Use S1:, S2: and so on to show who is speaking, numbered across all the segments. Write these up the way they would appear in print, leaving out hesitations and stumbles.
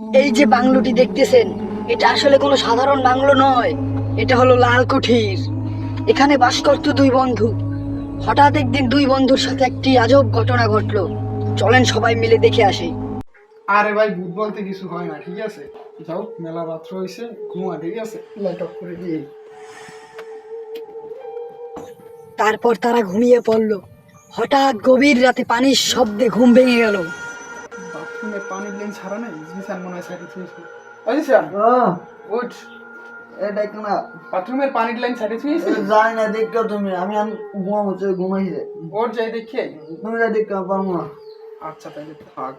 S1: এই যে বাংলোটি দেখতেছেন, এটা আসলে কোনো সাধারণ বাংলো নয়। এটা হলো লাল কুঠির। এখানে বাস করতো দুই বন্ধু। হঠাৎ একদিন দুই বন্ধুর সাথে একটি আজব ঘটনা ঘটলো। চলেন সবাই মিলে দেখে আসি।
S2: আরে ভাই, ভূত বলতে কিছু হয় না, ঠিক আছে? যাও, মেলা রাত্র হয়েছে, ঘুমা, ঠিক আছে? লাইট অফ করে দিয়ে।
S1: তারপর তারা ঘুমিয়ে পড়ল। হঠাৎ গভীর রাতে পানির শব্দে ঘুম ভেঙে গেল।
S2: বাথরুমে পানির লাইন ছাড়া নাই, জিসান মনে হয় সাইডে থুয়েছে। ওই জিসান, উঠ।
S3: এটা না,
S2: বাথরুমের পানির লাইন সাইডে থুয়েছে।
S3: যাই না দেখো তুমি, আমি ঘুমাবো, ঘুমাইছে।
S2: ওর যাই দেখে।
S3: তুমি যা দেখতে পারবো না।
S2: আচ্ছা তাহলে থাক,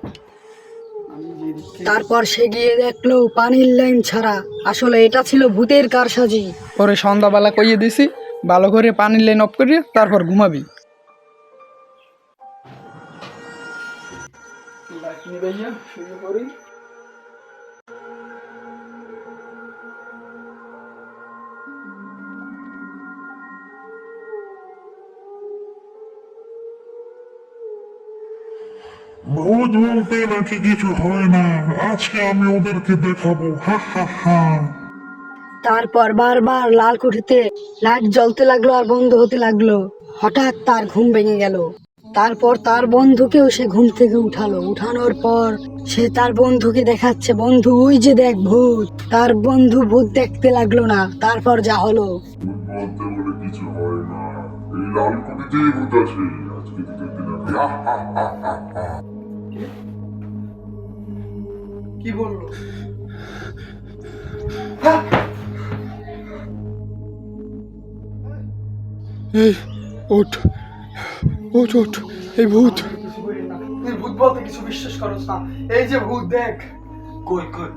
S2: আমি যে দেখে।
S1: তারপর সে গিয়ে দেখলো পানির লাইন ছাড়া। আসলে এটা ছিল ভূতের কারসাজি।
S2: পরে সন্ধ্যাবেলা কইয়ে দিছি, ভালো করে পানির লাইন অফ করিয়ে তারপর ঘুমাবি। লাইট নিবাইয়া শুয়ে পড়ি।
S4: ভূত বলতে নাকি কিছু হয় না, আজকে আমি ওদেরকে দেখাবো, হা হা হা।
S1: তারপর বারবার লাল কুঠিতে লাইট জ্বলতে লাগলো আর বন্ধ হতে লাগলো। হঠাৎ তার ঘুম ভেঙে গেল। তারপর তার বন্ধুকেও সে ঘুম থেকে উঠালো। উঠানোর পর সে তার বন্ধুকে দেখাচ্ছে, বন্ধু ওই যে দেখ ভূত। তার বন্ধু ভূত দেখতে লাগলো না। তারপর যা হলো,
S4: ভূত বলতে বলে কিছু হয় না, এই লাল কুটিতেই ভূত আছে, আজকে তোদেরকে দেখাবো, হা হা হা হা হা।
S2: কি বললো? এই ওঠ, ওঠ ওঠ, এই ভূত। তুই ভূত বলতে কিছু বিশ্বাস করছ না? এই যে ভূত দেখ।
S3: কই কই?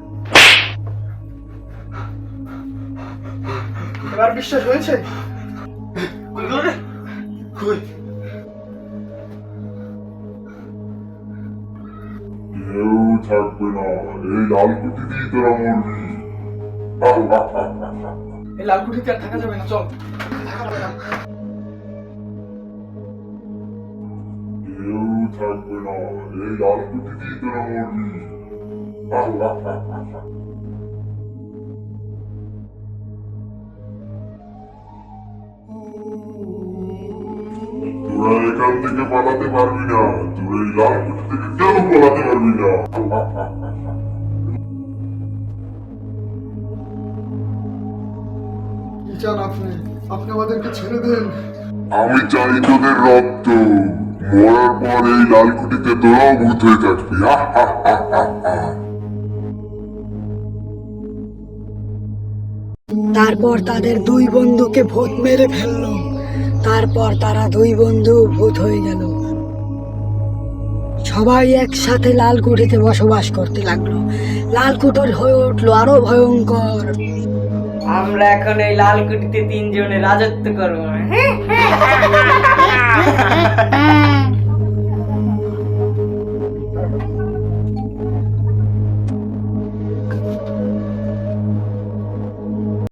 S2: এবার বিশ্বাস হয়েছে?
S3: কই করে? কই?
S4: কেউ থাকবে না, এই লাল কুটিতেই তোরা মরবি, হা হা হা হা হা।
S2: এই লাল কুঠিতে আর থাকা যাবে না, চল। থাকা যাবে না।
S4: কেউ থাকবে না, এই লাল কুটিতেই তোরা মরবি, হা হা হা হা হা। তোরা এখান থেকে পালাতে পারবি না, তোরা এই লাল কুঠি থেকে কেউ পালাতে পারবি না, হা হা হা হা হা।
S2: কি চান আপনি? আপনি আমাদেরকে ছেড়ে দেন।
S4: আমি চাই তোদের রক্ত, মরার পর এই লাল কুটিতে তোরাও ভূত হয়ে থাকবি, হা হা হা হা হা।
S1: তারপর তাদের দুই বন্ধুকে ভূত মেরে ফেললো। তারপর তারা দুই বন্ধু ভূত হয়ে গেল। সবাই একসাথে লাল কুঠিতে বসবাস করতে লাগলো। লাল কুঠোর হয়ে উঠলো আরো ভয়ঙ্কর।
S5: আমরা এখন এই লাল কুটিতে তিনজনে রাজত্ব করবো।